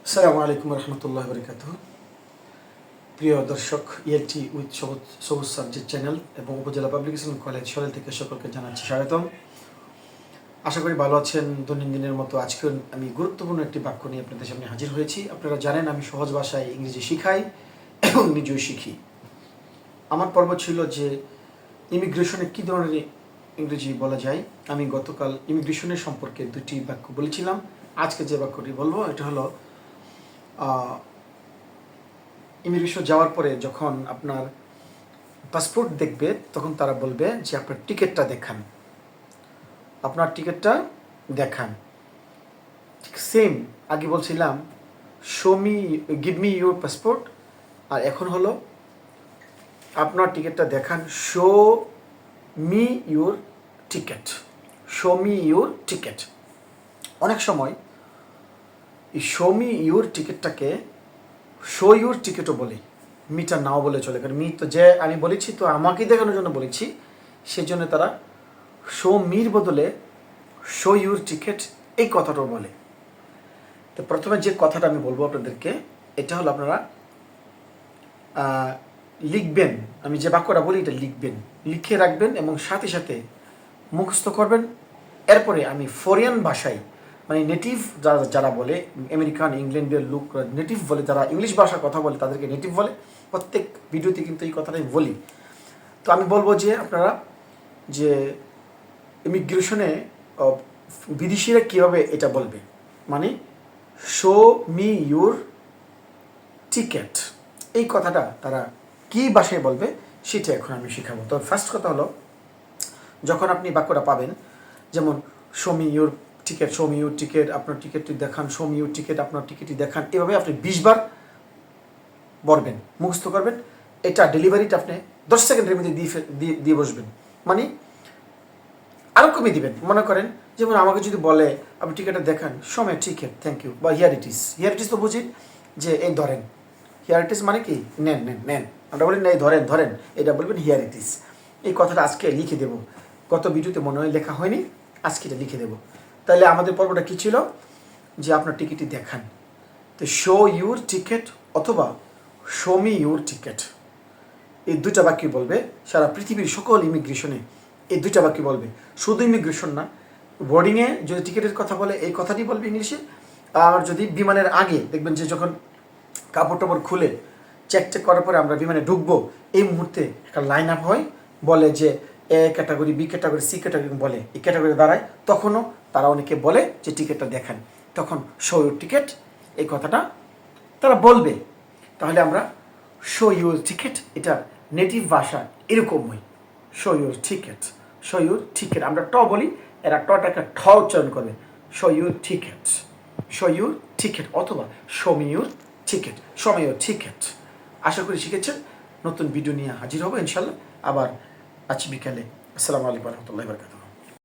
আসসালামু আলাইকুম রহমতুল্লাহ বরকাত। প্রিয় দর্শক, ইএলটি উইথ সবুজ সাবজেক্ট চ্যানেল এবং উপজেলা পাবলিকেশন কলেজ সরেল থেকে সকলকে জানাচ্ছি স্বাগতম। আশা করি ভালো আছেন। দৈনন্দিনের মতো আজকেও আমি গুরুত্বপূর্ণ একটি বাক্য নিয়ে আপনাদের সামনে হাজির হয়েছি। আপনারা জানেন আমি সহজ ভাষায় ইংরেজি শিখাই এবং নিজেও শিখি। আমার পর্ব ছিল যে ইমিগ্রেশনে কী ধরনের ইংরেজি বলা যায়। আমি গতকাল ইমিগ্রেশনের সম্পর্কে দুটি বাক্য বলেছিলাম। আজকে যে বাক্যটি বলবো এটা হলো ইমিগ্রেশন যাওয়ার পরে যখন আপনার পাসপোর্ট দেখবে তখন তারা বলবে যে আপনার টিকিটটা দেখান, আপনার টিকিটটা দেখান। ঠিক সেম আগে বলছিলাম show me, give me your passport, আর এখন হলো আপনার টিকিটটা দেখান, show me your ticket, show me your ticket. অনেক সময় এই শো মি ইউর টিকিটটাকে শো ইউর টিকিটও বলি, মিটা নাও বলে চলে, কারণ মি তো যে আমি বলেছি তো আমাকেই দেখানোর জন্য বলেছি, সেই জন্য তারা শো মির বদলে শো ইউর টিকিট এই কথাটাও বলে। তো প্রথমে যে কথাটা আমি বলবো আপনাদেরকে, এটা হলো আপনারা লিখবেন। আমি যে বাক্যটা বলি এটা লিখবেন, লিখে রাখবেন এবং সাথে সাথে মুখস্থ করবেন। এরপরে আমি ফরেন ভাষায়, মানে নেটিভ যারা বলে, আমেরিকান ইংল্যান্ডের লোক নেটিভ বলে, যারা ইংলিশ ভাষার কথা বলে তাদেরকে নেটিভ বলে। প্রত্যেক ভিডিওতে কিন্তু এই কথাটাই বলি। তো আমি বলবো যে আপনারা যে ইমিগ্রেশনে বিদেশিরা কীভাবে এটা বলবে, মানে শো মি ইউর টিকেট, এই কথাটা তারা কী ভাষায় বলবে সেটা এখন আমি শেখাবো। তো ফার্স্ট কথা হলো, যখন আপনি বাক্যটা পাবেন, যেমন show me your ticket, show me your ticket, আপনার টিকিটটি দেখান, শো মি ইউর টিকিট, আপনার টিকিটটি দেখান, এভাবে আপনি 20 বার বলবেন, মুখস্থ করবেন। এটা ডেলিভারিটা আপনি 10 সেকেন্ডের মধ্যে দিয়ে বসবেন, মানে আরও কমিয়ে দিবেন। মনে করেন যেমন আমাকে যদি বলে আপনি টিকিটটা দেখান, সময় টিকিট, থ্যাংক ইউ, বা হিয়ার ইট ইস। হিয়ার ইট ইস তো বুঝি যে এই ধরেন, হিয়ার ইট ইস মানে কি নেন নেন নেন, আমরা বলি এই ধরেন ধরেন, এটা বলবেন হিয়ার ইট ইস। এই কথাটা আজকে লিখে দেবো, গত ভিডিওতে মনে হয় লেখা হয়নি, আজকে এটা লিখে দেবো। তাহলে আমাদের পর্বটা কী ছিল, যে আপনার টিকিটটি দেখান। তো শো ইউর টিকিট অথবা শো মি ইউর টিকিট, এই দুটা বাক্য বলবে সারা পৃথিবীর সকল ইমিগ্রেশনে। এই দুটা বাক্য বলবে, শুধু ইমিগ্রেশন না, বোর্ডিংয়ে যদি টিকিটের কথা বলে এই কথাটি বলবে ইংলিশে। আর যদি বিমানের আগে দেখবেন যে যখন কাপড় টাপড় খুলে চেক করার পরে আমরা বিমানে ঢুকবো, এই মুহূর্তে একটা লাইন আপ হয়, বলে যে A category, B category, C category বলে, এই ক্যাটাগরি দাঁড়ায়, তখনও তারা অনেকে বলে যে টিকিটটা দেখান, তখন শো ইউর টিকিট এই কথাটা তারা বলবে। তাহলে আমরা শো ইউর টিকিট, এটা নেটিভ ভাষা এরকমই, show your ticket, show your ticket. আমরা ট বলি, এরা টটাকে ঠ উচ্চারণ করবে, show your ticket, show your ticket অথবা show me your ticket, show me your ticket. আশা করি শিখেছেন। নতুন ভিডিও নিয়ে হাজির হবো ইনশাল্লাহ আবার আজ বিকালে। আসসালামু আলাইকুম রহমতুল্লাহি ওয়া বারাকাতুহু।